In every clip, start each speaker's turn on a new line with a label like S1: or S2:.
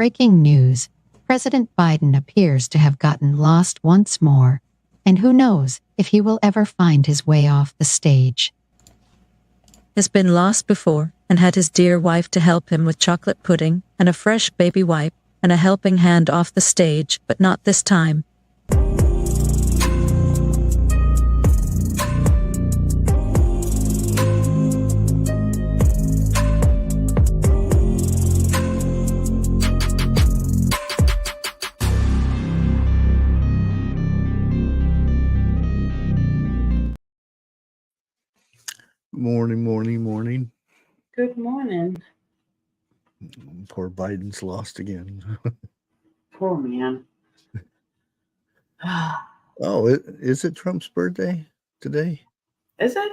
S1: breaking news, President Biden appears to have gotten lost once more, and who knows if he will ever find his way off the stage.
S2: Has been lost before and had his dear wife to help him with chocolate pudding and a fresh baby wipe and a helping hand off the stage, but not this time.
S3: Morning.
S4: Good morning.
S3: Poor Biden's lost again.
S4: Poor man.
S3: Oh, is it Trump's birthday today?
S4: Is it?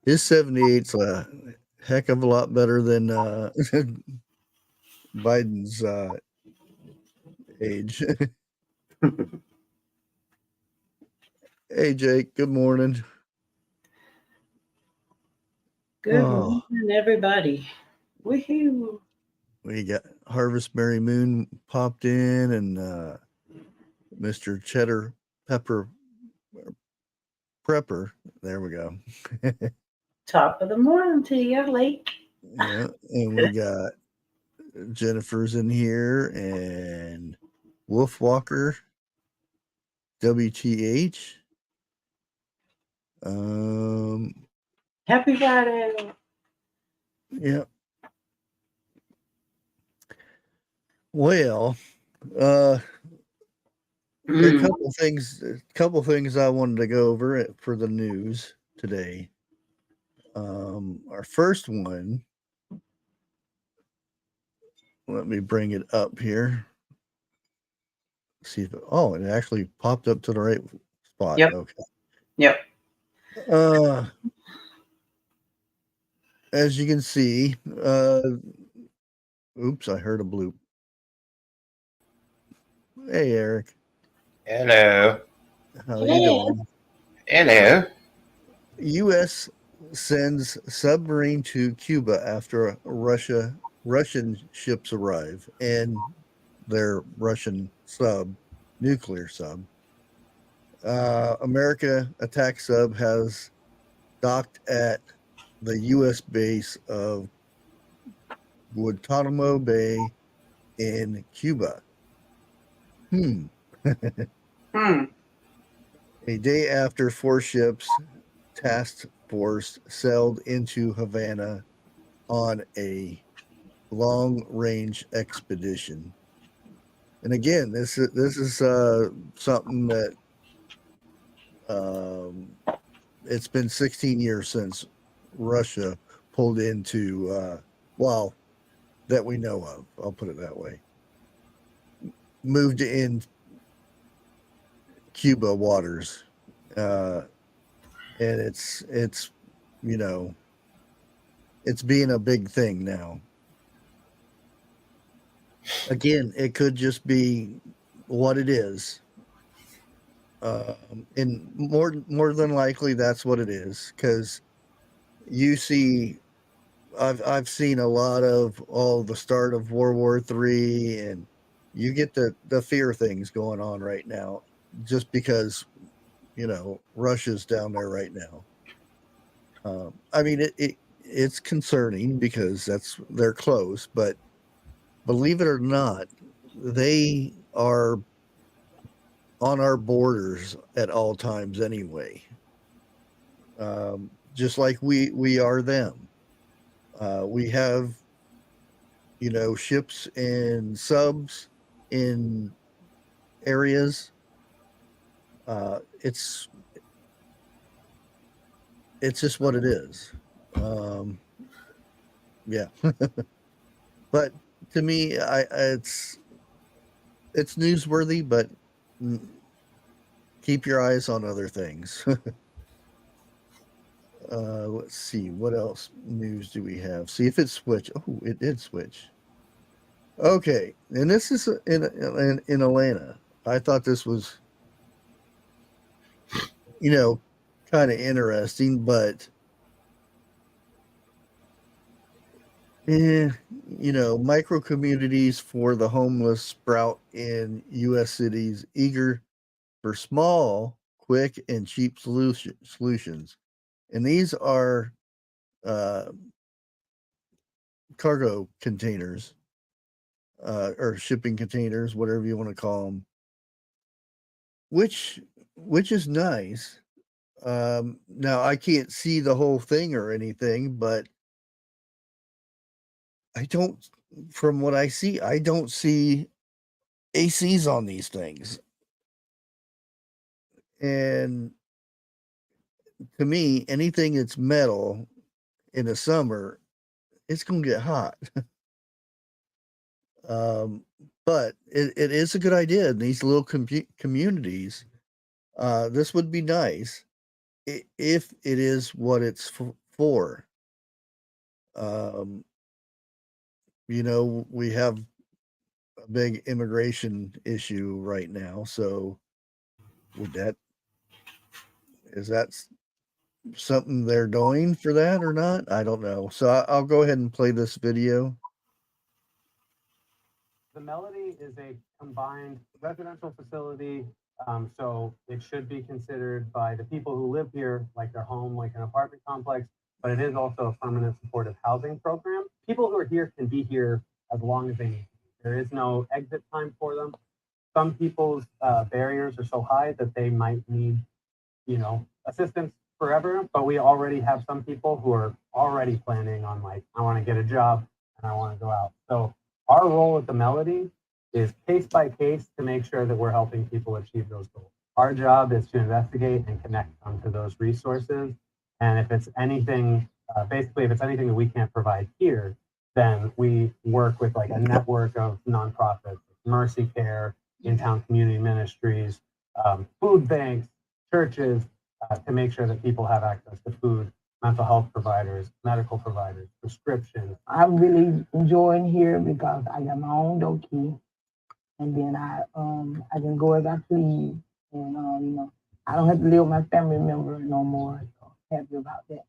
S3: His 78's a heck of a lot better than Biden's age. Hey, Jake, good morning.
S4: Good morning, everybody. Woohoo.
S3: We got Harvest Mary Moon popped in and Mr. Cheddar Pepper Prepper. There we go.
S4: Top of the morning to you, Lake.
S3: Yeah, and we got Jennifer's in here and Wolf Walker, WTH.
S4: Happy Friday.
S3: Yeah. Well, a couple things I wanted to go over for the news today. Our first one, let me bring it up here. See if it actually popped up to the right spot.
S4: Yep.
S3: Okay.
S4: Yep.
S3: As you can see, oops, I heard a bloop. Hey, Eric.
S5: Hello.
S3: How you doing?
S5: Hello.
S3: U.S. sends submarine to Cuba after Russian ships arrive and their Russian nuclear sub. America attack sub has docked at the U.S. base of Guantanamo Bay in Cuba. A day after 4 ships task force sailed into Havana on a long-range expedition. And again, this is something that it's been 16 years since Russia pulled into that we know of. I'll put it that way. Moved in Cuba waters, and it's it's being a big thing now. Again, it could just be what it is, and more than likely that's what it is, because you see, I've seen a lot of the start of World War III, and you get the fear things going on right now, just because Russia's down there right now. I mean, it's concerning because they're close, but believe it or not, they are on our borders at all times anyway. Just like we are them. We have, ships and subs in areas. It's just what it is. Yeah. But to me, it's newsworthy, but keep your eyes on other things. Let's see, what else news do we have? See if it switched. Oh, it did switch. Okay, and this is in Atlanta. I thought this was, kind of interesting, but Micro communities for the homeless sprout in U.S. cities, eager for small, quick, and cheap solutions. And these are cargo containers or shipping containers, whatever you want to call them, which is nice. Now I can't see the whole thing or anything, but from what I see, I don't see ACs on these things. And to me, anything that's metal in the summer, it's going to get hot. But it is a good idea in these little communities. This would be nice if it is what it's for. We have a big immigration issue right now. So is that something they're doing for that or not? I don't know. So I'll go ahead and play this video.
S6: The Melody is a combined residential facility, so it should be considered by the people who live here like their home, like an apartment complex, but it is also a permanent supportive housing program. People who are here can be here as long as they need to. There is no exit time for them. Some people's barriers are so high that they might need, assistance forever, but we already have some people who are already planning on I want to get a job and I want to go out. So our role at the Melody is case by case to make sure that we're helping people achieve those goals. Our job is to investigate and connect them to those resources. And if it's anything, if it's anything that we can't provide here, then we work with a network of nonprofits, Mercy Care, in-town community ministries, food banks, churches, to make sure that people have access to food, mental health providers, medical providers, prescriptions.
S7: I'm really enjoying here because I got my own door key, and then I can go as I please, and I don't have to live with my family member no more. So happy about that.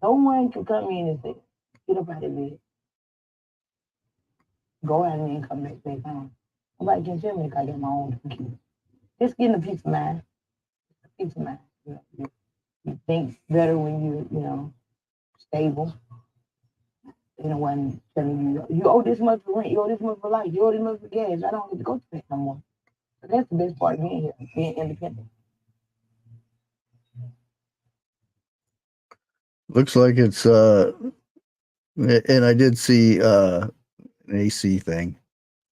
S7: No one can come in and say, "Get up out of bed, go out and then come back next time." Nobody can tell me if I got my own door key. Just getting a peace of mind. Peace of mind. You think better when you're stable. No one telling you owe this much for rent, you owe this much for life, you owe this much for gas. I don't get to go to that no more. So that's the best part of being here, being independent.
S3: Looks like it's and I did see an AC thing,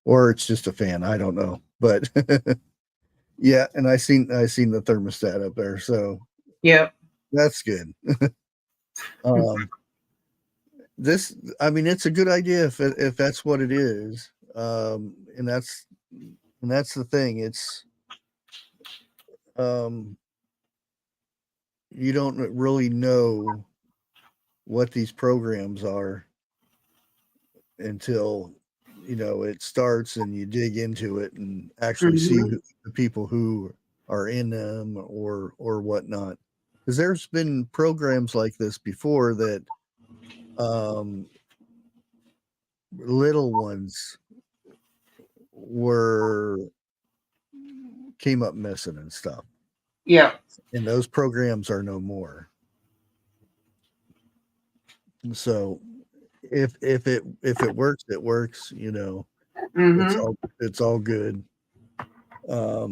S3: or it's just a fan. I don't know, but yeah. And I seen the thermostat up there, so
S4: Yep.
S3: that's good. It's a good idea if that's what it is, and that's the thing. It's you don't really know what these programs are until it starts and you dig into it and actually see the people who are in them or whatnot. Because there's been programs like this before that little ones came up missing and stuff.
S4: Yeah.
S3: And those programs are no more. So if it works, it works, it's all good. But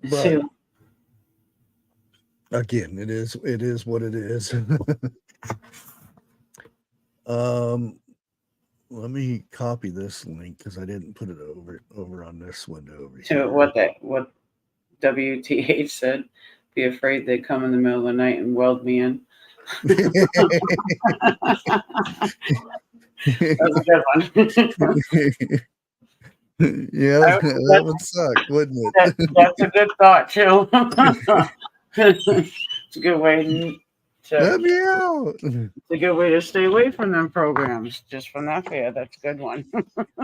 S4: So,
S3: again, it is what it is. Let me copy this link because I didn't put it over on this window over here.
S4: what WTH said, be afraid they come in the middle of the night and weld me in. That's a good one.
S3: Yeah, that would suck, wouldn't it?
S4: That's a good thought too. It's a good way
S3: let me out.
S4: It's a good way to stay away from them programs. Just from that fear, that's a good one.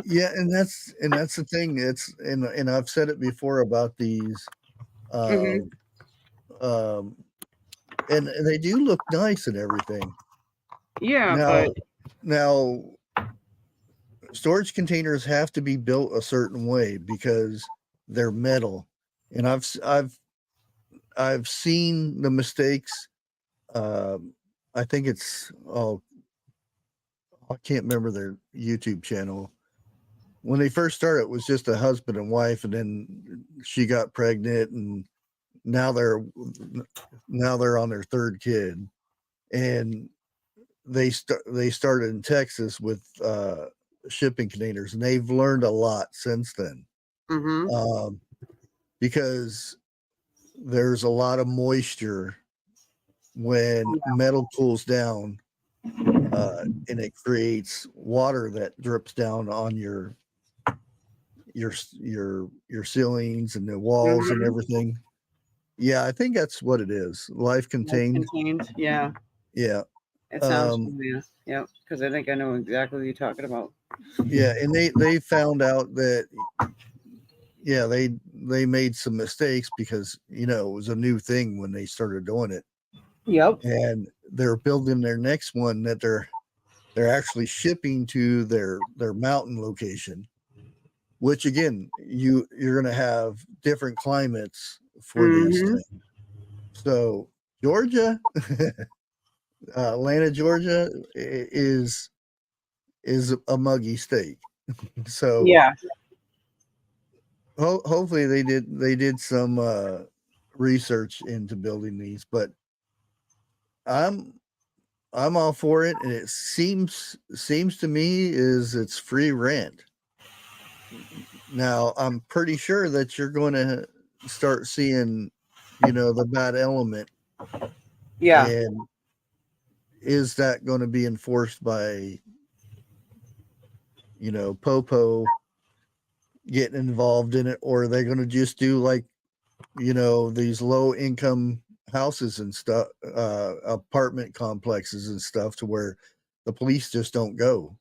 S3: Yeah, and that's the thing. It's and I've said it before about these, and they do look nice and everything.
S4: Yeah,
S3: Now, Now, storage containers have to be built a certain way because they're metal, and I've seen the mistakes. I think it's I can't remember their YouTube channel. When they first started, it was just a husband and wife, and then she got pregnant, and now they're on their third kid, and they started in Texas with shipping containers, and they've learned a lot since then. Because there's a lot of moisture when metal cools down, and it creates water that drips down on your ceilings and the walls and everything. Yeah, I think that's what it is. Life contained.
S4: Contained, yeah.
S3: Yeah.
S4: It sounds familiar. Yeah, because I think I know exactly what you're talking about.
S3: Yeah, and they found out that they made some mistakes because it was a new thing when they started doing it.
S4: Yep.
S3: And they're building their next one that they're actually shipping to their mountain location, which again you're going to have different climates for these things. So Georgia, Atlanta, Georgia is a muggy state. So
S4: yeah,
S3: hopefully they did some research into building these, but I'm all for it, and it seems to me it's free rent. Now I'm pretty sure that you're going to start seeing the bad element.
S4: Yeah.
S3: And is that going to be enforced by Popo getting involved in it, or are they going to just do like these low income houses and stuff, apartment complexes and stuff, to where the police just don't go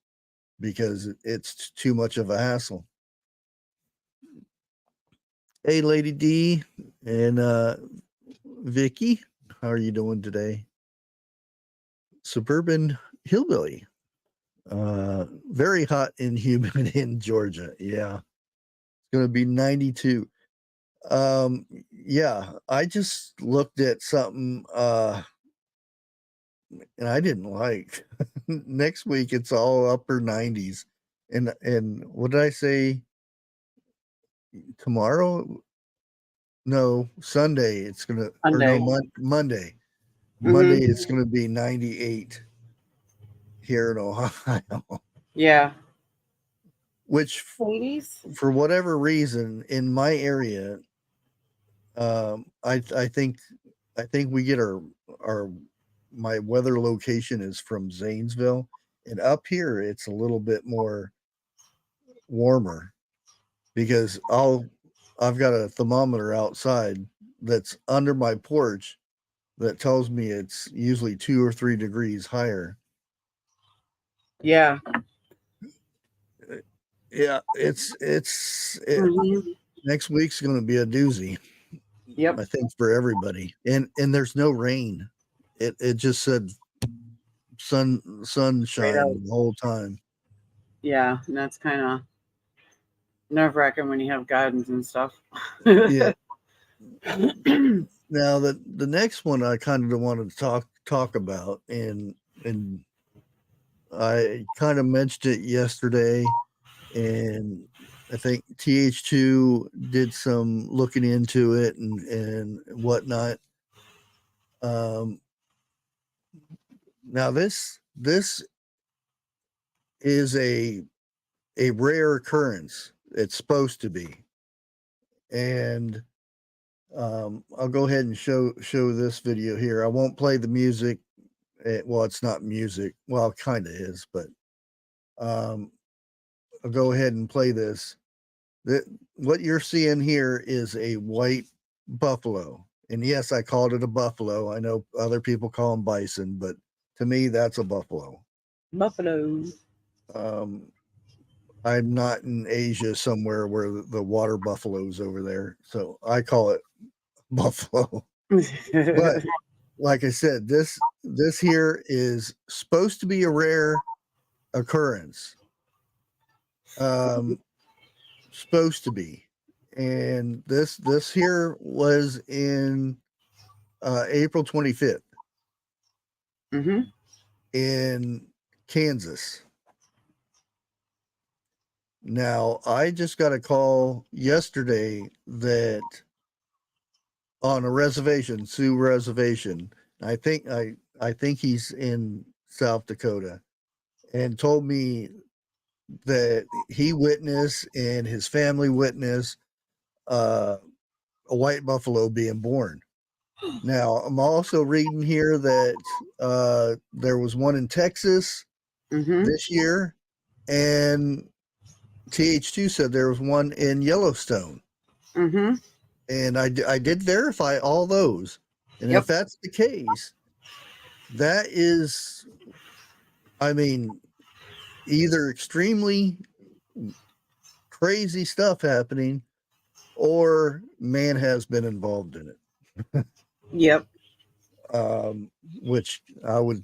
S3: because it's too much of a hassle? Hey, Lady D and Vicky, how are you doing today? Suburban hillbilly. Very hot and humid in Georgia. Yeah, it's going to be 92. Yeah, I just looked at something and I didn't like. Next week it's all upper 90s. And what did I say? Tomorrow? No, Sunday it's going to, or no, Monday. Monday it's going to be 98 here in Ohio.
S4: Yeah.
S3: Which, for whatever reason, in my area, I think we get my weather location is from Zanesville, and up here it's a little bit more warmer because I've got a thermometer outside that's under my porch that tells me it's usually 2 or 3 degrees higher.
S4: Yeah.
S3: Yeah, next week's going to be a doozy.
S4: Yep.
S3: I think for everybody. And there's no rain. It just said sunshine the whole time.
S4: Yeah, and that's kind of nerve-wracking when you have gardens and stuff.
S3: Yeah. Now the next one I kind of wanted to talk about, and I kind of mentioned it yesterday, and I think TH2 did some looking into it and whatnot. Now this is a rare occurrence. It's supposed to be, and I'll go ahead and show this video here. I won't play the music. Well, it's not music. Well, it kind of is, but I'll go ahead and play this. What you're seeing here is a white buffalo. And yes, I called it a buffalo. I know other people call them bison, but to me, that's a buffalo.
S4: Buffalo.
S3: I'm not in Asia somewhere where the water buffalo's over there, so I call it buffalo. But like I said, this here is supposed to be a rare occurrence. Supposed to be, and this here was in April 25th in Kansas. Now, I just got a call yesterday that on a reservation, Sioux Reservation. I think he's in South Dakota, and told me that he witnessed and his family witnessed a white buffalo being born. Now, I'm also reading here that there was one in Texas this year, and TH2 said there was one in Yellowstone. And I did verify all those. And if that's the case, that is, I mean, either extremely crazy stuff happening or man has been involved in it.
S4: Yep.
S3: Which I would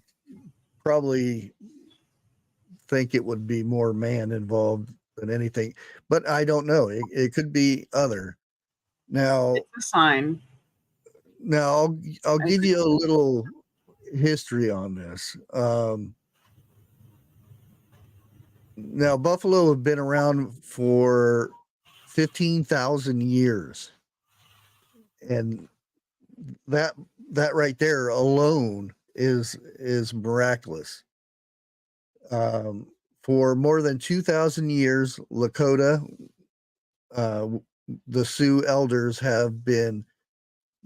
S3: probably think it would be more man involved than anything, but I don't know. It could be other. Now,
S4: It's a sign.
S3: Now I'll give you a little history on this. Now buffalo have been around for 15,000 years, and that right there alone is miraculous. For more than 2,000 years, Lakota, the Sioux elders have been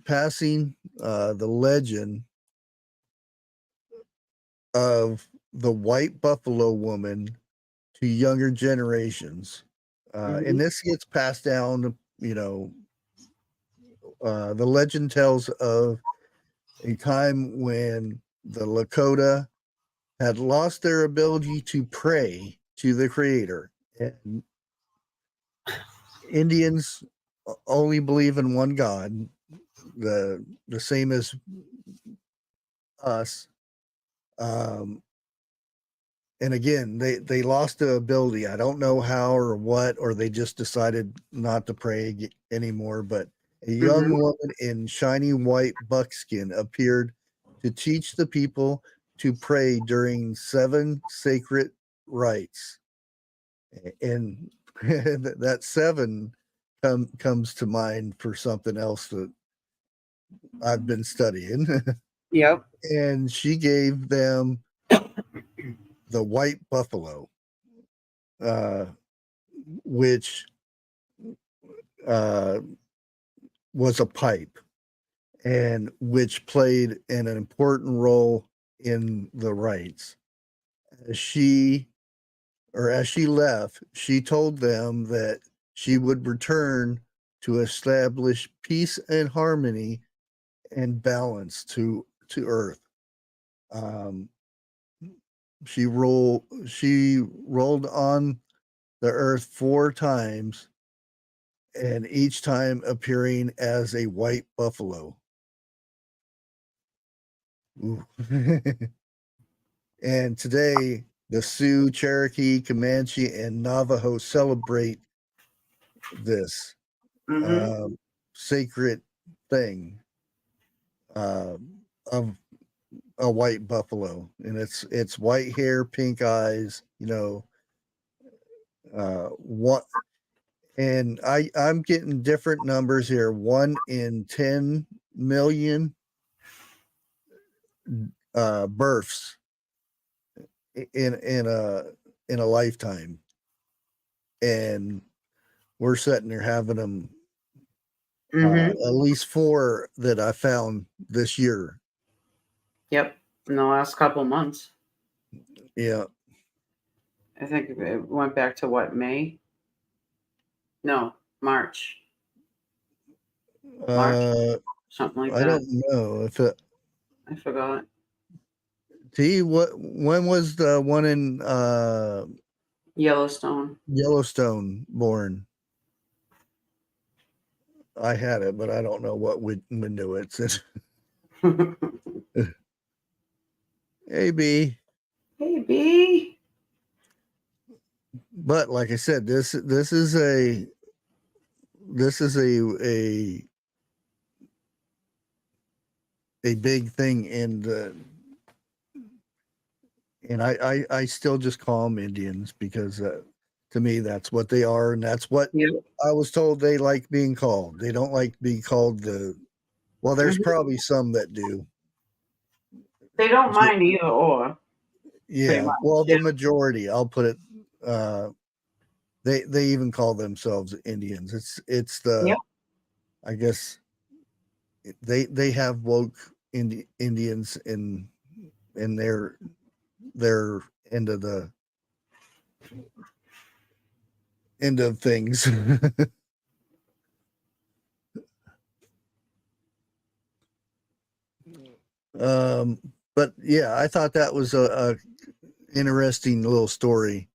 S3: passing the legend of the white buffalo woman to younger generations. And this gets passed down, the legend tells of a time when the Lakota had lost their ability to pray to the Creator. And Indians only believe in one God, the same as us. And again, they lost the ability. I don't know how or what, or they just decided not to pray anymore. But a young woman in shiny white buckskin appeared to teach the people to pray during 7 sacred rites. And that 7 comes to mind for something else that I've been studying.
S4: Yep.
S3: And she gave them the white buffalo, which was a pipe, and which played an important role in the rites. As she left, she told them that she would return to establish peace and harmony and balance to Earth. She rolled on the Earth 4 times, and each time appearing as a white buffalo. And today, the Sioux, Cherokee, Comanche, and Navajo celebrate this sacred thing of a white buffalo, and it's white hair, pink eyes, what. And I'm getting different numbers here. 1 in 10 million births in a lifetime, and we're sitting there having them. At least 4 that I found this year.
S4: Yep. In the last couple months.
S3: Yeah.
S4: I think it went back to what, May? No, March. Something like that.
S3: I don't know if it.
S4: I forgot.
S3: When was the one in
S4: Yellowstone
S3: born? I had it, but I don't know what window it's in. Hey, B.
S4: Hey, B.
S3: But like I said, this is a big thing in the, and I still just call them Indians because to me that's what they are, and that's what
S4: Yep.
S3: I was told they like being called. They don't like being called the. Well, there's probably some that do.
S4: They don't mind either or.
S3: Yeah.
S4: much,
S3: Well, the
S4: yeah.
S3: majority, I'll put it. They even call themselves Indians. It's the.
S4: Yep.
S3: I guess they have woke Indians in their end of the end of things. But yeah, I thought that was a interesting little story.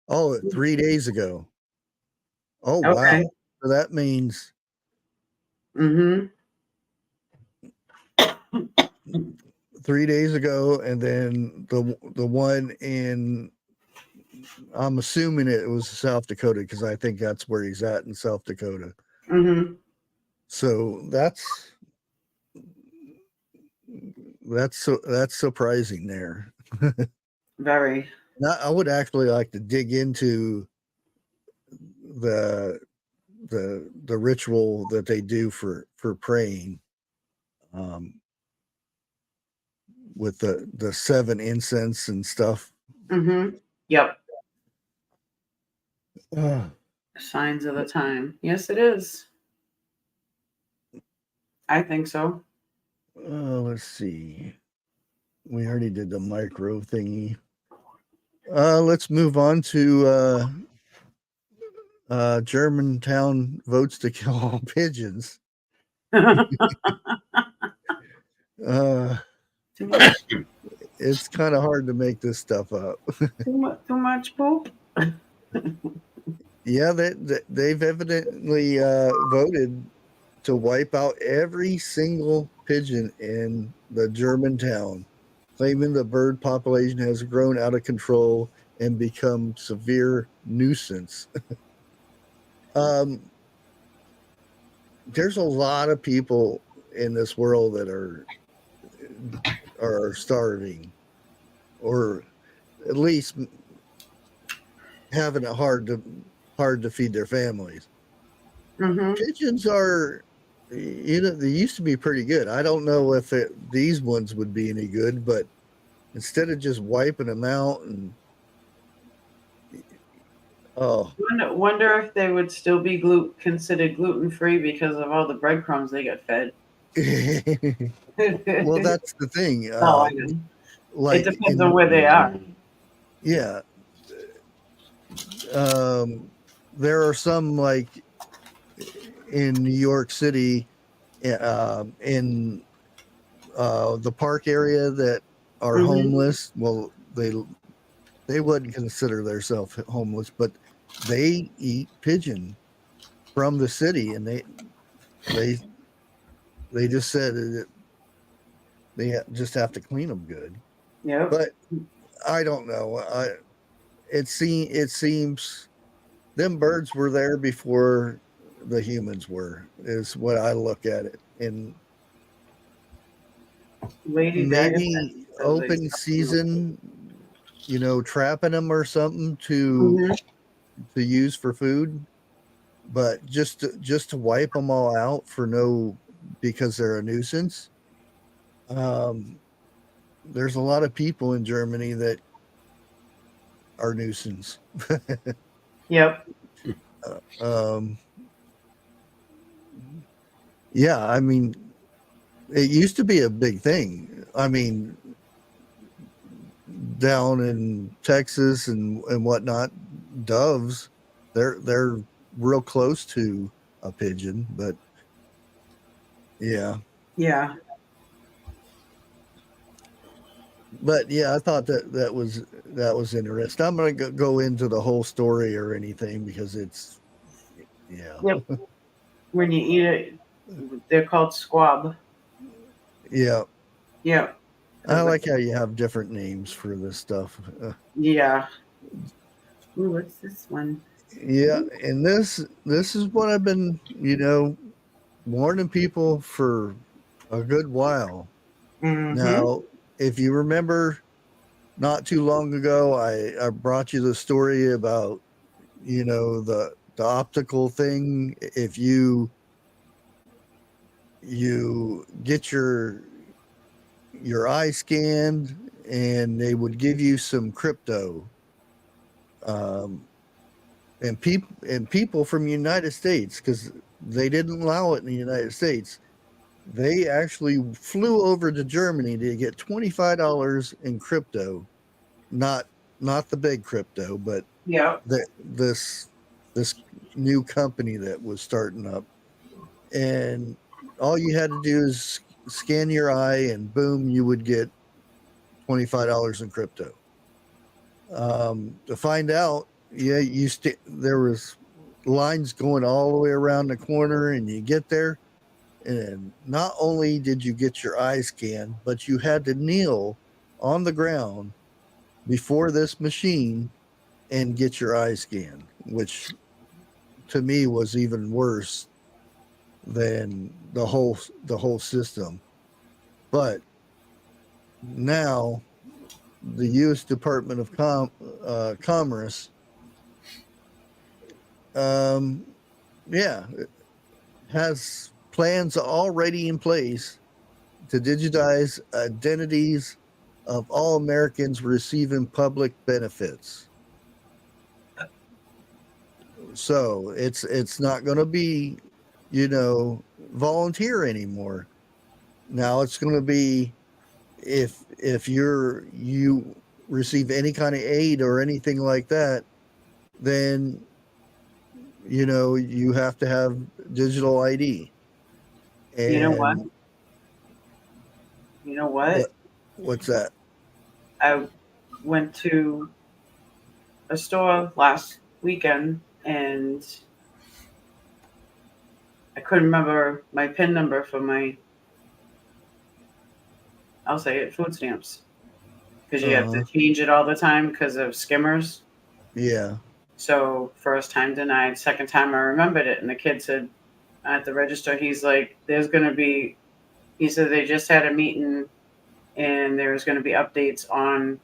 S3: Oh, 3 days ago. Oh,
S4: Okay.
S3: wow. So that means
S4: Mm-hmm.
S3: 3 days ago, and then the one in, I'm assuming it was South Dakota because I think that's where he's at in South Dakota.
S4: Mm-hmm.
S3: So that's surprising there.
S4: Very.
S3: I would actually like to dig into the ritual that they do for praying, with the 7 incense and stuff.
S4: Mm-hmm. Yep.
S3: Uh,
S4: Signs of the time. Yes, it is. I think so.
S3: let's see. We already did the micro thingy. Let's move on to Germantown votes to kill all pigeons.
S4: Too much.
S3: It's kind of hard to make this stuff up.
S4: Too much poop.
S3: Yeah, they've evidently voted to wipe out every single pigeon in the Germantown, claiming the bird population has grown out of control and become severe nuisance. There's a lot of people in this world that are starving, or at least having it hard to feed their families.
S4: Mm-hmm.
S3: Pigeons are, they used to be pretty good. I don't know if these ones would be any good, but instead of just wiping them out and
S4: Wonder if they would still be considered gluten-free because of all the breadcrumbs they get fed.
S3: Well, that's the thing.
S4: I know.
S3: Like
S4: it depends on where they are.
S3: Yeah. There are some, like in New York City, in the park area, that are homeless. Well, they wouldn't consider themselves homeless, but they eat pigeon from the city, and they just said that they just have to clean them good.
S4: Yeah.
S3: But I don't know. It seems them birds were there before the humans were, is what I look at it. And maybe open season, trapping them or something to use for food, but just to wipe them all out because they're a nuisance. There's a lot of people in Germany that are nuisance.
S4: Yep.
S3: Yeah, I mean, it used to be a big thing. I mean, down in Texas and whatnot, doves, they're real close to a pigeon, but yeah.
S4: Yeah.
S3: But yeah, I thought that was interesting. I'm going to go into the whole story or anything because it's, yeah.
S4: Yep. When you eat it, they're called squab.
S3: Yeah.
S4: Yeah.
S3: I like how you have different names for this stuff.
S4: Yeah. Ooh, what's this one?
S3: Yeah, and this is what I've been, warning people for a good while.
S4: Mm-hmm.
S3: Now, if you remember, not too long ago, I brought you the story about, the optical thing. If you get your eye scanned, and they would give you some crypto, um, and people from the United States, because they didn't allow it in the United States. They actually flew over to Germany to get $25 in crypto, not not the big crypto, but
S4: Yep.
S3: this new company that was starting up, and all you had to do is scan your eye, and boom, you would get $25 in crypto. To find out, yeah, there was lines going all the way around the corner, and you get there, and not only did you get your eye scanned, but you had to kneel on the ground before this machine and get your eye scanned, which to me was even worse than the whole system. But now the U.S. Department of Commerce, yeah, has plans already in place to digitize identities of all Americans receiving public benefits. So it's not going to be, volunteer anymore. Now it's going to be, if you receive any kind of aid or anything like that, then you have to have digital ID.
S4: You know what?
S3: And
S4: You know what?
S3: what's that?
S4: I went to a store last weekend and I couldn't remember my PIN number for I'll say it, food stamps. Because you have to change it all the time because of skimmers.
S3: Yeah.
S4: So first time denied, second time I remembered it. And the kid said at the register, he's like, he said they just had a meeting and there's going to be updates on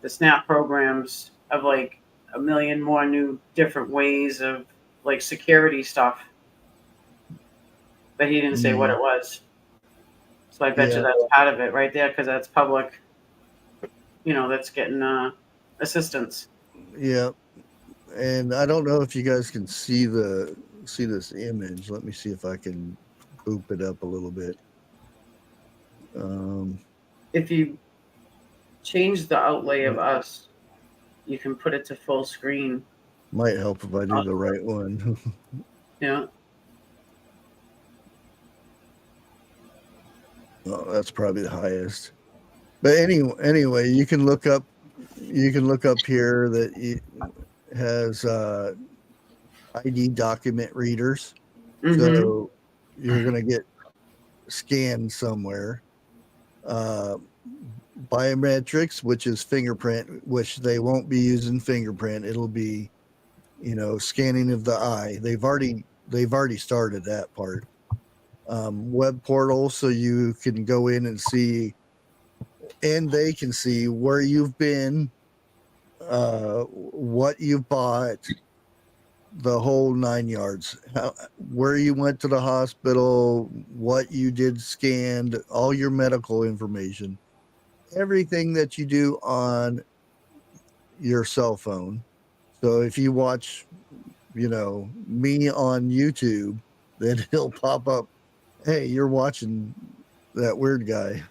S4: the SNAP programs of like a million more new different ways of like security stuff. But he didn't say what it was. So I bet you that's part of it right there because that's public, that's getting assistance.
S3: Yeah. And I don't know if you guys can see this image. Let me see if I can boop it up a little bit.
S4: If you change the outlay of us, you can put it to full screen.
S3: Might help if I do the right one.
S4: Yeah.
S3: Oh, that's probably the highest. But anyway, you can look up here that it has ID document readers.
S4: Mm-hmm.
S3: So you're going to get scanned somewhere. Biometrics, which is fingerprint, which they won't be using fingerprint. It'll be, scanning of the eye. They've already started that part. Web portal, so you can go in and see, and they can see where you've been, what you've bought, the whole 9 yards, where you went to the hospital, what you did scanned, all your medical information, everything that you do on your cell phone. So if you watch, me on YouTube, then it'll pop up, hey, you're watching that weird guy.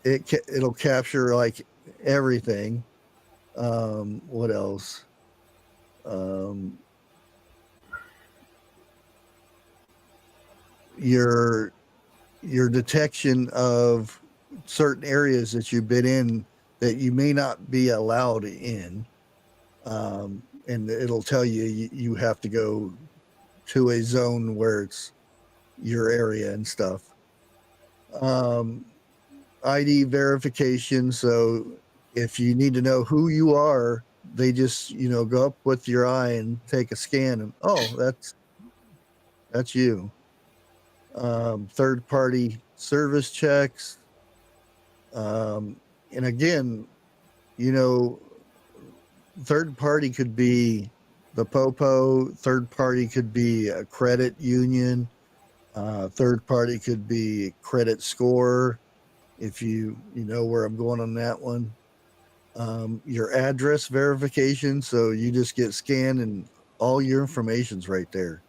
S3: It'll capture like everything. What else? Your detection of certain areas that you've been in that you may not be allowed in, and it'll tell you have to go to a zone where it's your area and stuff. ID verification. So if you need to know who you are, they just, go up with your eye and take a scan and, oh, that's you. Third party service checks. And again, third party could be the Popo, third party could be a credit union, third party could be credit score, if you know where I'm going on that one. Your address verification, so you just get scanned and all your information's right there.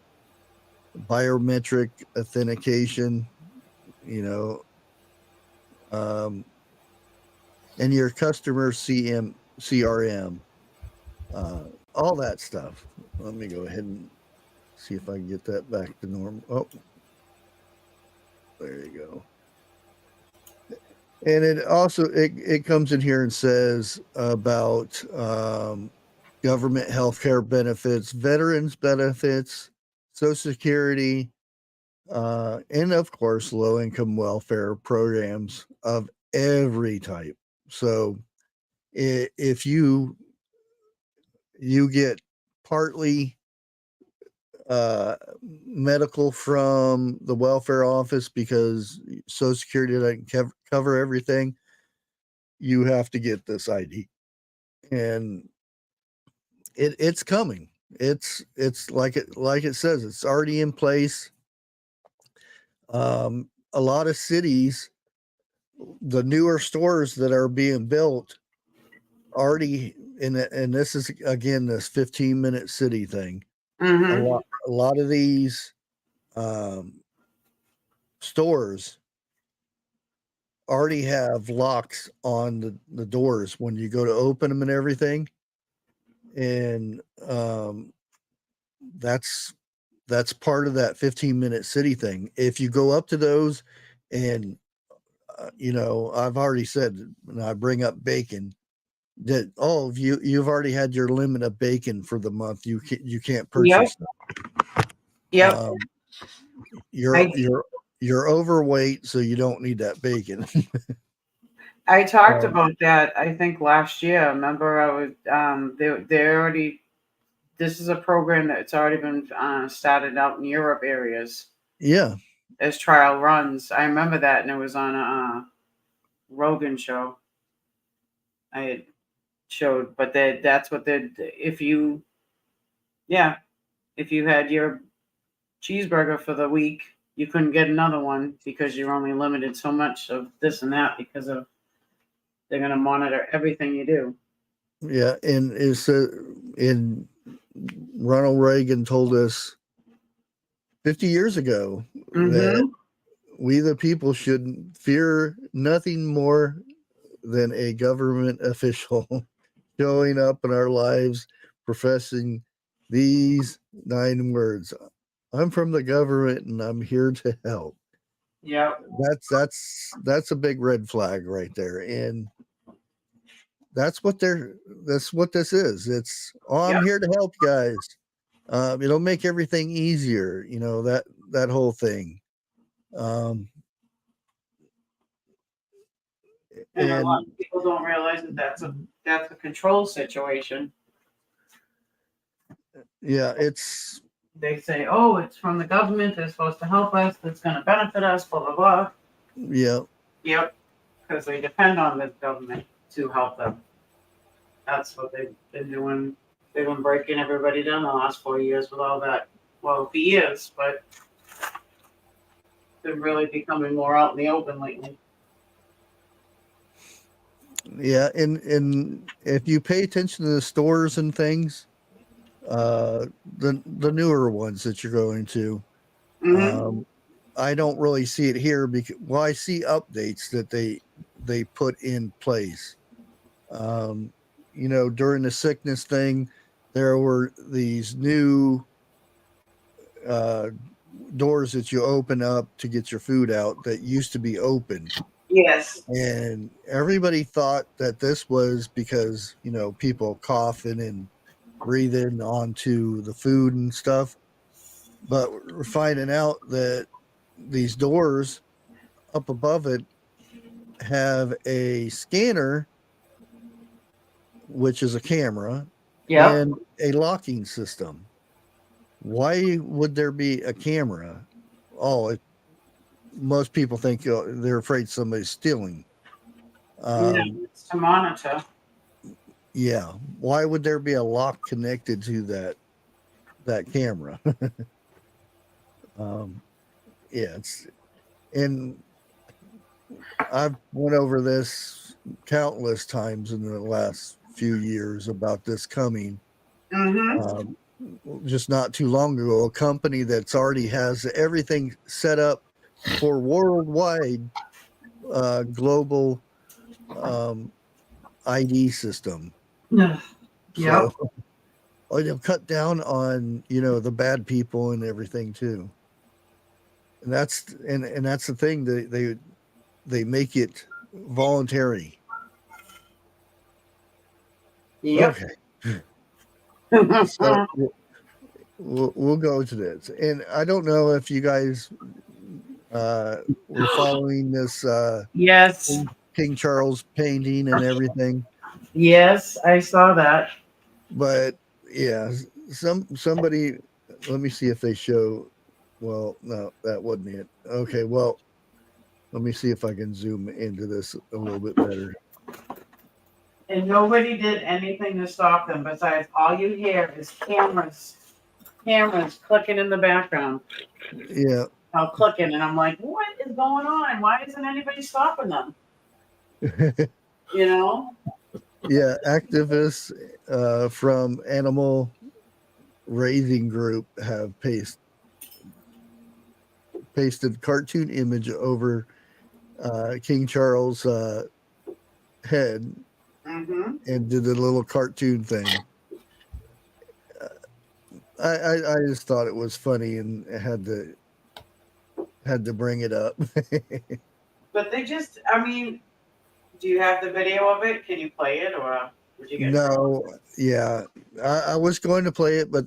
S3: Biometric authentication, and your customer CRM, all that stuff. Let me go ahead and see if I can get that back to normal. Oh, there you go. And it also it comes in here and says about government healthcare benefits, veterans benefits, Social Security, and of course low income welfare programs of every type. So if you get partly medical from the welfare office because Social Security doesn't cover everything, you have to get this ID, and it's coming. It's like it says, it's already in place. A lot of cities, the newer stores that are being built already and this is again this 15-minute city thing.
S4: Mm-hmm.
S3: A lot of these stores already have locks on the doors when you go to open them and everything, and that's part of that 15-minute city thing. If you go up to those and I've already said, and I bring up bacon, that you've already had your limit of bacon for the month, you can't purchase that.
S4: Yep.
S3: You're overweight, so you don't need that bacon.
S4: I talked about that, I think last year. Remember, I was they already. This is a program that's already been started out in Europe areas.
S3: Yeah.
S4: As trial runs, I remember that, and it was on a Rogan show. I had showed, but that's what they. If you had your cheeseburger for the week, you couldn't get another one because you're only limited so much of this and that because of they're going to monitor everything you do.
S3: Yeah, and in Ronald Reagan told us 50 years ago that we the people should fear nothing more than a government official showing up in our lives professing these 9 words: I'm from the government and I'm here to help.
S4: Yeah.
S3: That's a big red flag right there. And that's what this is. It's, I'm here to help you guys. It'll make everything easier, that whole thing.
S4: And a lot of people don't realize that that's a control situation.
S3: Yeah,
S4: they say, oh, it's from the government, they're supposed to help us, that's going to benefit us, blah, blah, blah.
S3: Yeah.
S4: Yep, because they depend on the government to help them. That's what they've been doing. They've been breaking everybody down the last 4 years with all that. Well, for years, but they're really becoming more out in the open lately.
S3: Yeah, and if you pay attention to the stores and things, the newer ones that you're going to, I don't really see it here because I see updates that they put in place. During the sickness thing, there were these new doors that you open up to get your food out that used to be open.
S4: Yes.
S3: And everybody thought that this was because, people coughing and breathing onto the food and stuff. But we're finding out that these doors up above it have a scanner, which is a camera,
S4: Yep.
S3: and a locking system. Why would there be a camera? Oh, most people think they're afraid somebody's stealing.
S4: It's to monitor.
S3: Yeah. Why would there be a lock connected to that camera? Yeah, and I've went over this countless times in the last few years about this coming.
S4: Mm-hmm.
S3: Just not too long ago, a company that's already has everything set up for worldwide global ID system.
S4: Yeah.
S3: So they'll cut down on the bad people and everything too. And that's the thing, they make it voluntary.
S4: Yep.
S3: Okay. So we'll go to this, and I don't know if you guys were following this
S4: Yes.
S3: King Charles painting and everything,
S4: Yes, I saw that.
S3: but yeah, somebody. Let me see if they show. Well, no, that wasn't it. Okay, well, let me see if I can zoom into this a little bit better.
S4: And nobody did anything to stop them besides all you hear is cameras clicking in the background.
S3: Yeah.
S4: Clicking, and I'm like, what is going on? Why isn't anybody stopping them? You know?
S3: Yeah, activists from animal raising group have pasted cartoon image over King Charles' head
S4: Mm-hmm.
S3: and did a little cartoon thing. I just thought it was funny and had to bring it up.
S4: But they just, I mean, do you have the video of it? Can you play it, or would you get in trouble?
S3: No, yeah, I was going to play it, but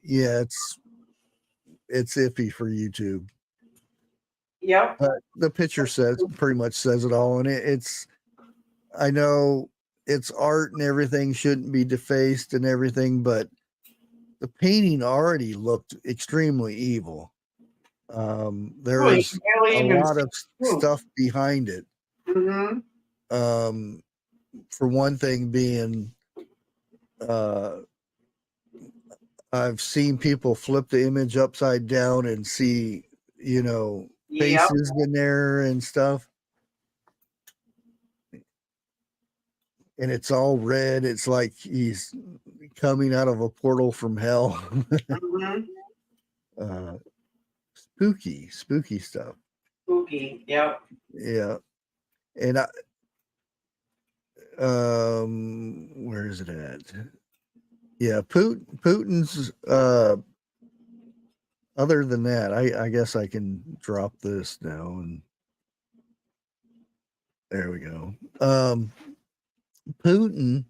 S3: yeah, it's iffy for YouTube.
S4: Yep.
S3: But the picture pretty much says it all, and I know it's art and everything shouldn't be defaced and everything, but the painting already looked extremely evil. There
S4: Oh, you
S3: was
S4: can barely
S3: a
S4: even
S3: lot
S4: see.
S3: of stuff behind it.
S4: Mm-hmm.
S3: For one thing being, I've seen people flip the image upside down and see,
S4: Yep.
S3: faces in there and stuff. And it's all red. It's like he's coming out of a portal from hell.
S4: Mm-hmm.
S3: uh, spooky stuff.
S4: Spooky. Yep.
S3: Yeah. And where is it at? Yeah, Putin's other than that, I guess I can drop this now, and there we go. Putin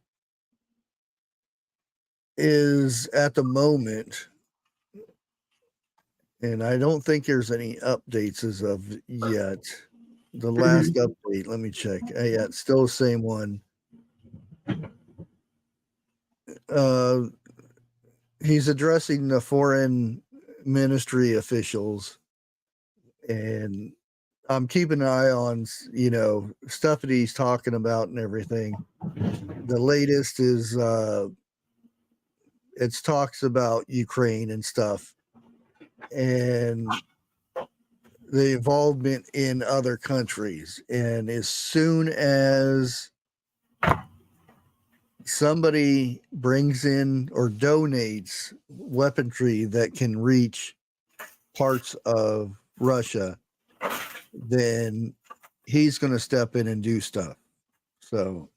S3: is at the moment, and I don't think there's any updates as of yet. The last update, let me check. Yeah, it's still the same one. He's addressing the foreign ministry officials, and I'm keeping an eye on, stuff that he's talking about and everything. The latest is it's talks about Ukraine and stuff, and the involvement in other countries. And as soon as somebody brings in or donates weaponry that can reach parts of Russia, then he's going to step in and do stuff. So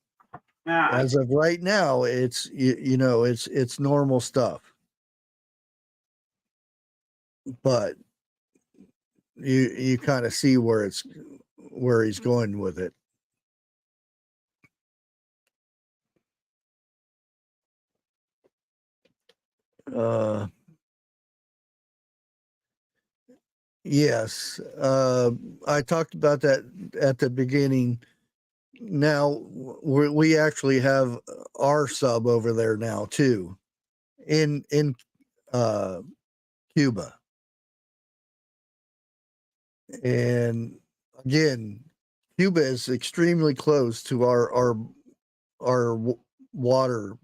S4: Yeah.
S3: as of right now, it's it's normal stuff, but you kind of see where he's going with it. Uh, Yes. I talked about that at the beginning. Now we actually have our sub over there now too, in Cuba, and again, Cuba is extremely close to our water,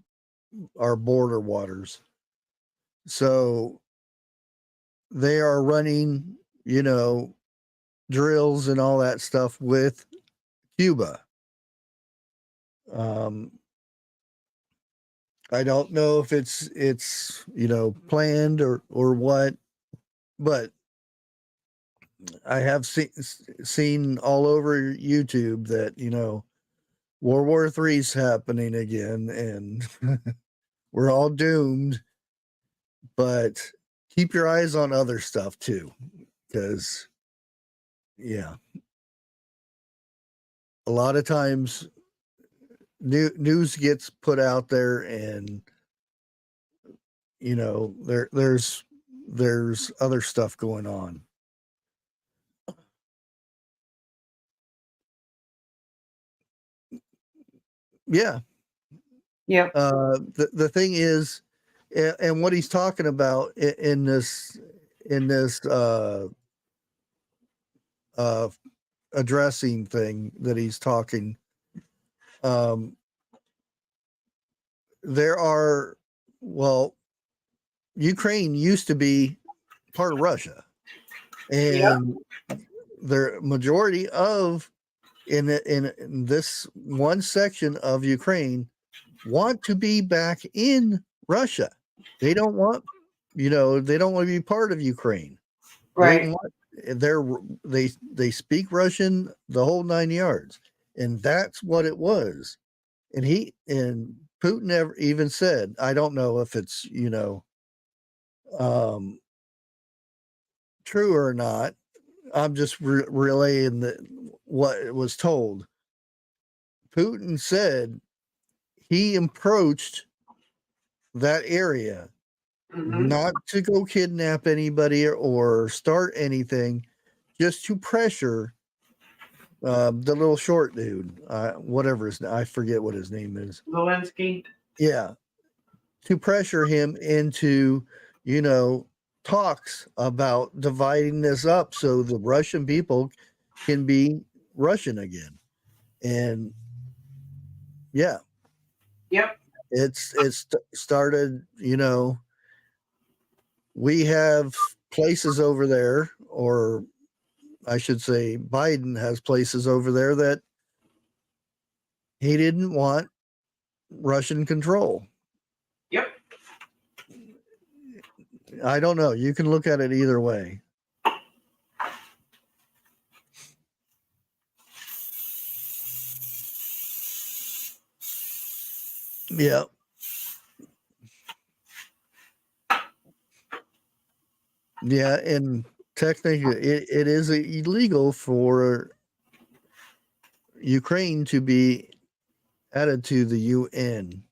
S3: our border waters. So they are running, drills and all that stuff with Cuba. Um, I don't know if it's planned or what, but I have seen all over YouTube that World War III's happening again, and we're all doomed. But keep your eyes on other stuff too, because yeah, a lot of times news gets put out there, and there's other stuff going on. Yeah.
S4: Yep.
S3: The thing is, and what he's talking about in this addressing thing that he's talking, there are, well, Ukraine used to be part of Russia, and the majority of in this one section of Ukraine want to be back in Russia. They don't want, they don't want to be part of Ukraine.
S4: Right.
S3: They speak Russian, the whole 9 yards, and that's what it was. And Putin never even said, I don't know if it's true or not. I'm just relaying what was told. Putin said he approached that area not to go kidnap anybody or start anything, just to pressure the little short dude, whatever I forget what his name is.
S4: Zelensky.
S3: Yeah, to pressure him into, talks about dividing this up so the Russian people can be Russian again. And yeah,
S4: Yep.
S3: it's started. We have places over there, or I should say, Biden has places over there that he didn't want Russian control.
S4: Yep.
S3: I don't know. You can look at it either way. Yeah. Yeah, and technically it is illegal for Ukraine to be added to the UN.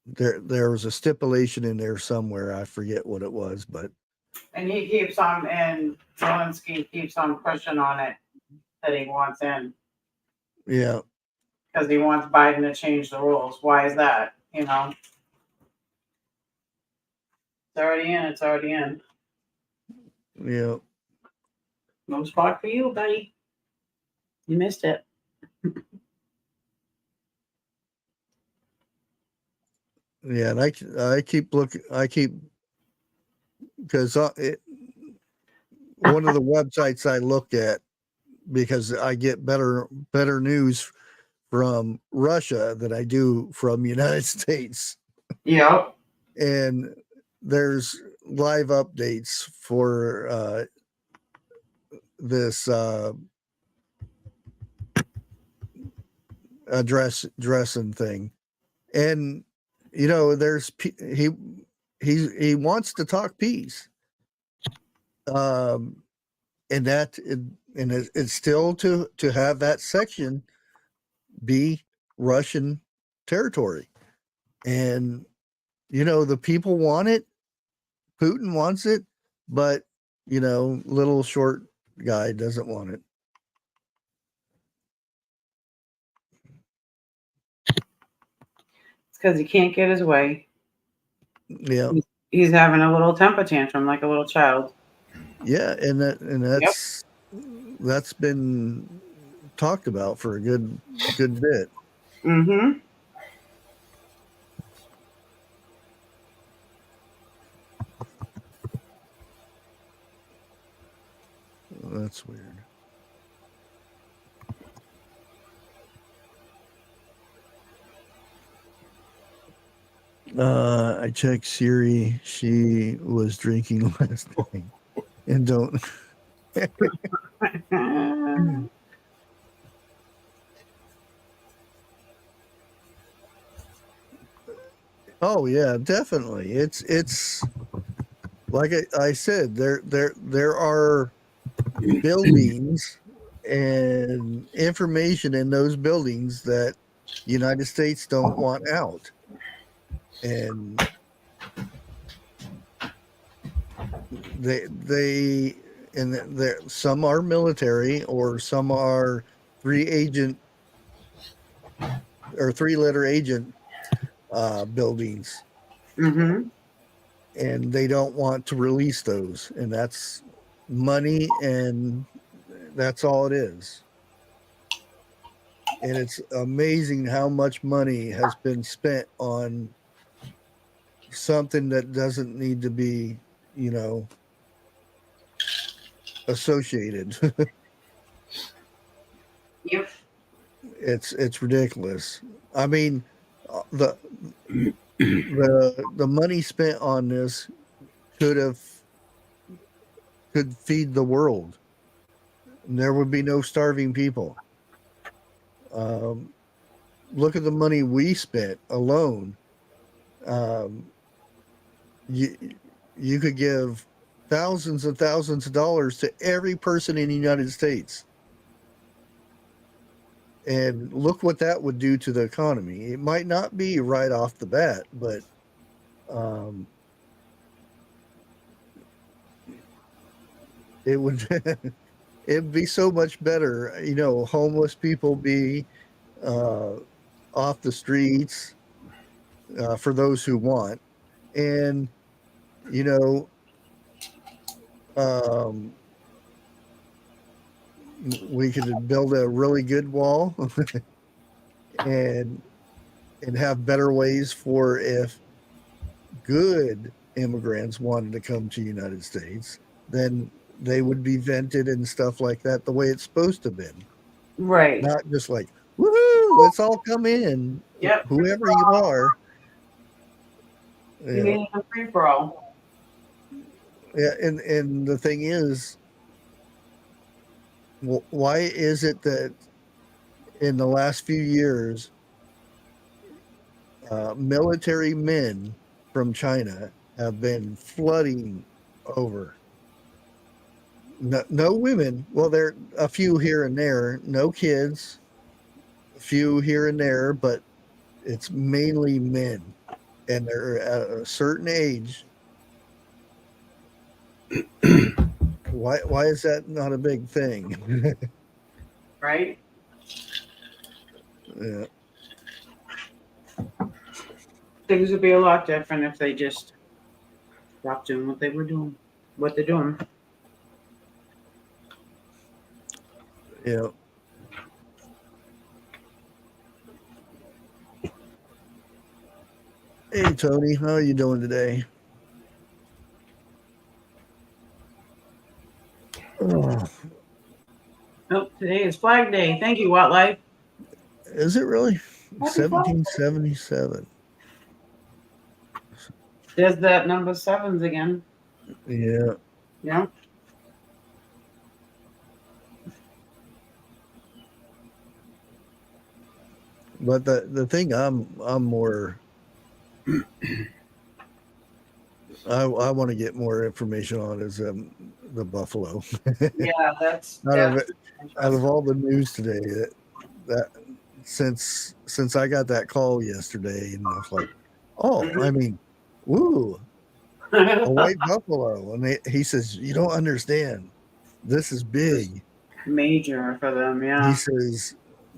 S3: There was a stipulation in there somewhere. I forget what it was, but
S4: And he keeps on, and Zelensky keeps on pushing on it that he wants in
S3: yeah.
S4: because he wants Biden to change the rules. Why is that? It's already in. It's already in.
S3: Yeah.
S4: No spot for you, buddy. You missed it.
S3: Yeah, and I keep looking. I keep, because one of the websites I look at, because I get better news from Russia than I do from United States.
S4: Yep.
S3: And there's live updates for this dressing thing, and there's he wants to talk peace, and it's still to have that section be Russian territory, and the people want it. Putin wants it, but little short guy doesn't want it.
S4: It's because he can't get his way.
S3: Yeah.
S4: He's having a little temper tantrum like a little child.
S3: Yeah, that's been talked about for a good bit.
S4: Mm-hmm.
S3: That's weird. I checked Siri. She was drinking last night, and don't. Oh yeah, definitely. It's like I said. There are buildings and information in those buildings that the United States don't want out, and they and there some are military or some are 3-letter agent buildings,
S4: Mm-hmm.
S3: and they don't want to release those, and that's money, and that's all it is. And it's amazing how much money has been spent on something that doesn't need to be, associated.
S4: Yep.
S3: It's ridiculous. I mean, the money spent on this could feed the world. And there would be no starving people. Look at the money we spent alone. You could give thousands and thousands of dollars to every person in the United States. And look what that would do to the economy. It might not be right off the bat, but it would it'd be so much better. Homeless people be off the streets for those who want, and we could build a really good wall and have better ways for if good immigrants wanted to come to the United States, then they would be vented and stuff like that the way it's supposed to have been.
S4: Right.
S3: Not just like, woohoo, let's all come in.
S4: Yep.
S3: Whoever you are.
S4: You mean a free for all.
S3: Yeah, and the thing is, why is it that in the last few years, military men from China have been flooding over? No women. Well, there are a few here and there. No kids. A few here and there, but it's mainly men, and they're at a certain age. Why is that not a big thing?
S4: Right?
S3: Yeah.
S4: Things would be a lot different if they just stopped doing what they're doing.
S3: Yeah. Hey Tony, how are you doing today? Oh,
S4: today is Flag Day. Thank you, Wildlife.
S3: is it really?
S4: Happy Flag Day.
S3: 1777.
S4: There's that number 7s again.
S3: Yeah.
S4: Yeah.
S3: But the thing I'm more I want to get more information on is the buffalo.
S4: Yeah, that's
S3: out of all the news today, that since I got that call yesterday, and I was like, oh, I mean, woo, a white buffalo, and he says, "You don't understand. This is big."
S4: Major for them,
S3: He
S4: yeah.
S3: says,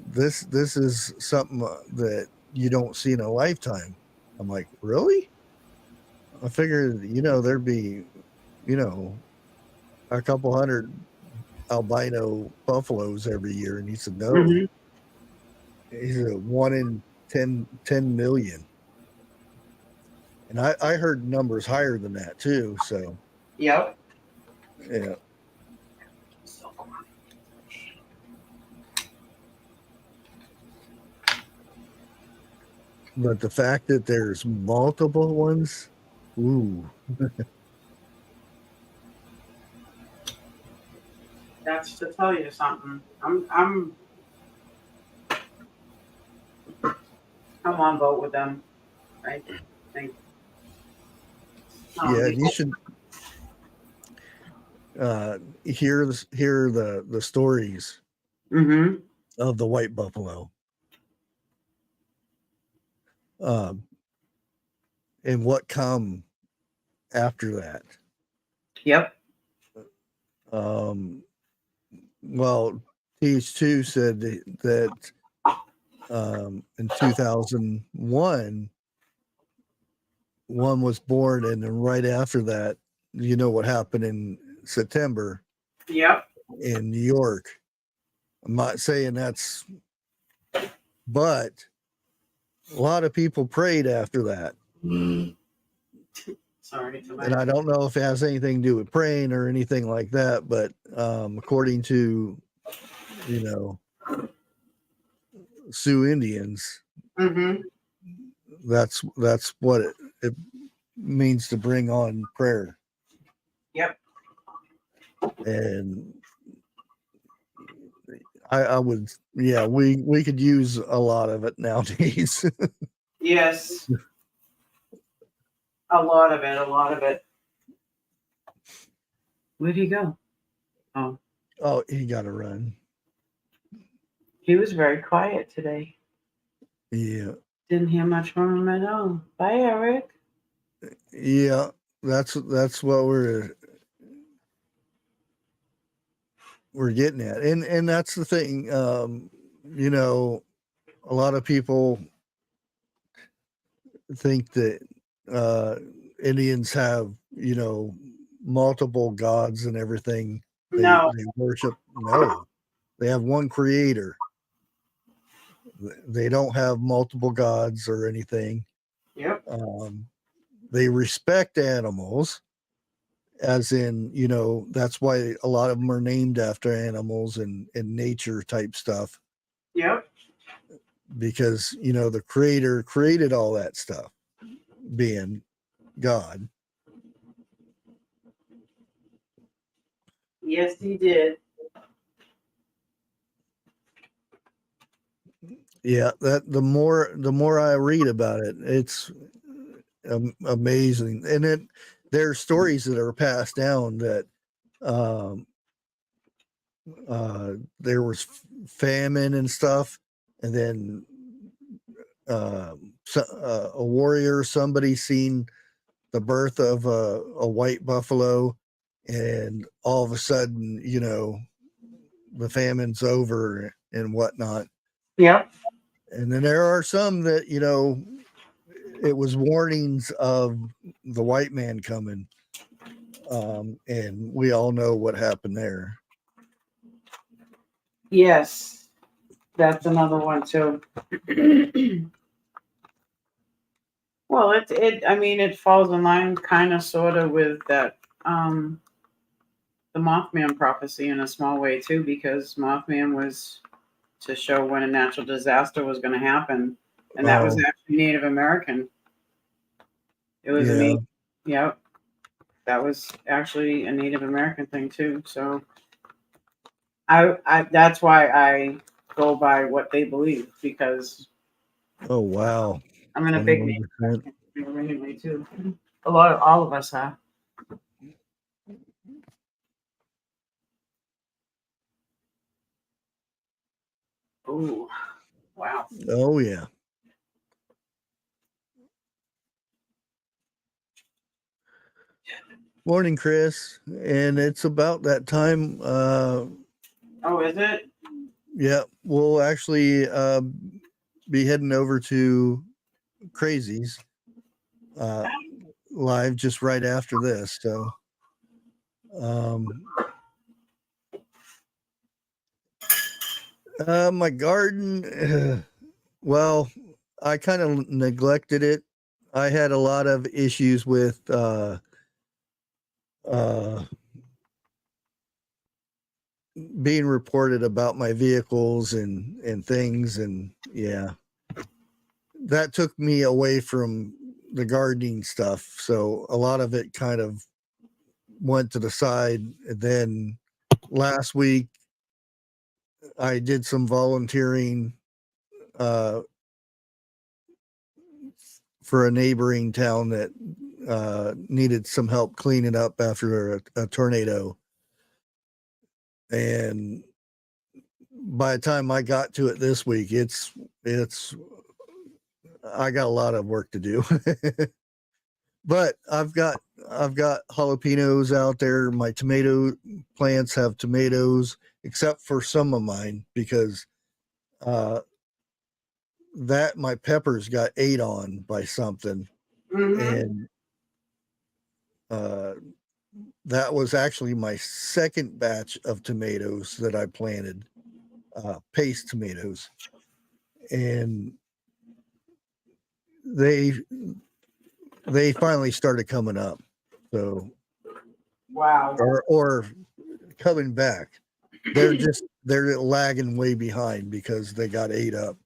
S3: "This is something that you don't see in a lifetime." I'm like, "Really?" I figured, there'd be, a couple hundred albino buffaloes every year, and he said, "No."
S4: Hmm.
S3: He's a 1 in 10 million. And I heard numbers higher than that too. So
S4: Yep.
S3: yeah, but the fact that there's multiple ones, ooh,
S4: That's to tell you something. I'm on boat with them. I think.
S3: yeah,
S4: The
S3: you should hear the stories
S4: Mm-hmm.
S3: of the white buffalo, um, and what come after that.
S4: Yep.
S3: Um, well, TH2 said that in 2001, one was born, and then right after that, what happened in September
S4: Yep.
S3: in New York. I'm not saying that's, but a lot of people prayed after that.
S4: Sorry.
S3: And I don't know if it has anything to do with praying or anything like that, but according to, Sioux Indians,
S4: Mm-hmm.
S3: that's what it means to bring on prayer.
S4: Yep.
S3: And I would, yeah, we could use a lot of it nowadays.
S4: Yes. A lot of it. A lot of it. Where'd he go? Oh,
S3: Oh, he got to run.
S4: he was very quiet today.
S3: Yeah,
S4: Didn't hear much from him at all. Bye, Eric.
S3: yeah, that's what we're getting at, and that's the thing. A lot of people think that Indians have, multiple gods and everything.
S4: No.
S3: They worship. No, they have one creator. They don't have multiple gods or anything.
S4: Yep.
S3: They respect animals, as in, that's why a lot of them are named after animals and nature type stuff,
S4: Yep.
S3: because, the creator created all that stuff, being God.
S4: Yes, he did.
S3: Yeah, that the more I read about it, it's amazing. And there are stories that are passed down that um there was famine and stuff, and then a warrior, somebody seen the birth of a white buffalo, and all of a sudden, the famine's over and whatnot.
S4: Yep.
S3: And then there are some that, it was warnings of the white man coming. And we all know what happened there.
S4: Yes. That's another one too. Well, I mean, it falls in line kind of sort of with that the Mothman prophecy in a small way too, because Mothman was to show when a natural disaster was going to happen, and that was
S3: Oh,
S4: actually Native American. It was a
S3: yeah.
S4: yep, that was actually a Native American thing too. So I that's why I go by what they believe, because
S3: Oh, wow.
S4: I'm in a big Native
S3: 21%.
S4: American anyway too. All of us are. Ooh, wow.
S3: Oh, yeah. Morning, Chris. And it's about that time.
S4: Oh, is it?
S3: Yeah, we'll actually be heading over to Crazies live just right after this. So, my garden, well, I kind of neglected it. I had a lot of issues with being reported about my vehicles and things, and yeah, that took me away from the gardening stuff. So a lot of it kind of went to the side. And then last week I did some volunteering for a neighboring town that needed some help cleaning up after a tornado. And by the time I got to it this week, it's I got a lot of work to do. But I've got jalapenos out there. My tomato plants have tomatoes, except for some of mine, because that my peppers got ate on by something. And that was actually my second batch of tomatoes that I planted, paste tomatoes, and they finally started coming up. So
S4: Wow.
S3: or coming back. They're lagging way behind because they got ate up.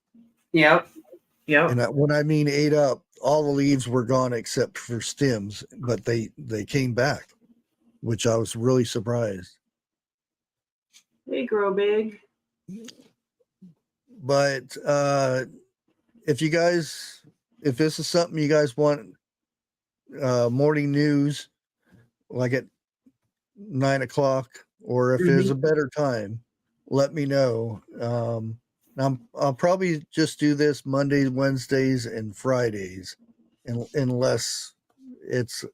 S4: Yep.
S3: And when I mean ate up, all the leaves were gone except for stems, but they came back, which I was really surprised.
S4: They grow big.
S3: But if this is something you guys want, morning news, like at 9 o'clock, or if there's a better time, let me know. I'll probably just do this Mondays, Wednesdays, and Fridays, unless it's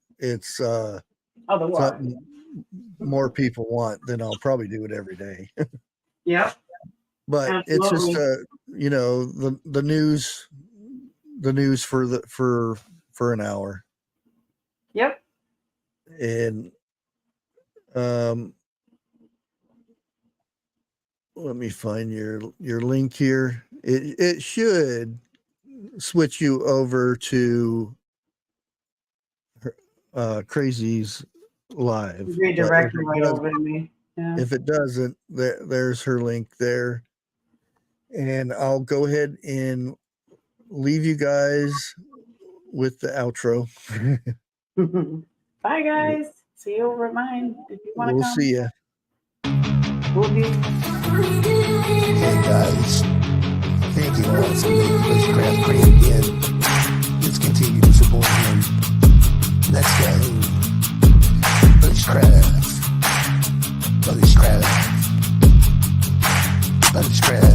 S3: something more people want, then I'll probably do it every day.
S4: Yep.
S3: But
S4: Absolutely.
S3: it's just the news for an hour.
S4: Yep.
S3: And let me find your link here. It should switch you over to Crazy's live.
S4: Redirect you right over to me. Yeah.
S3: If it doesn't, there's her link there. And I'll go ahead and leave you guys with the outro.
S4: Bye, guys. See you over at mine if you want to
S3: We'll
S4: come.
S3: see you.
S8: Hey guys, thank you all for making Bushcraft great again. Let's continue to support him. Let's go. Bushcraft. Bushcraft. Bushcraft.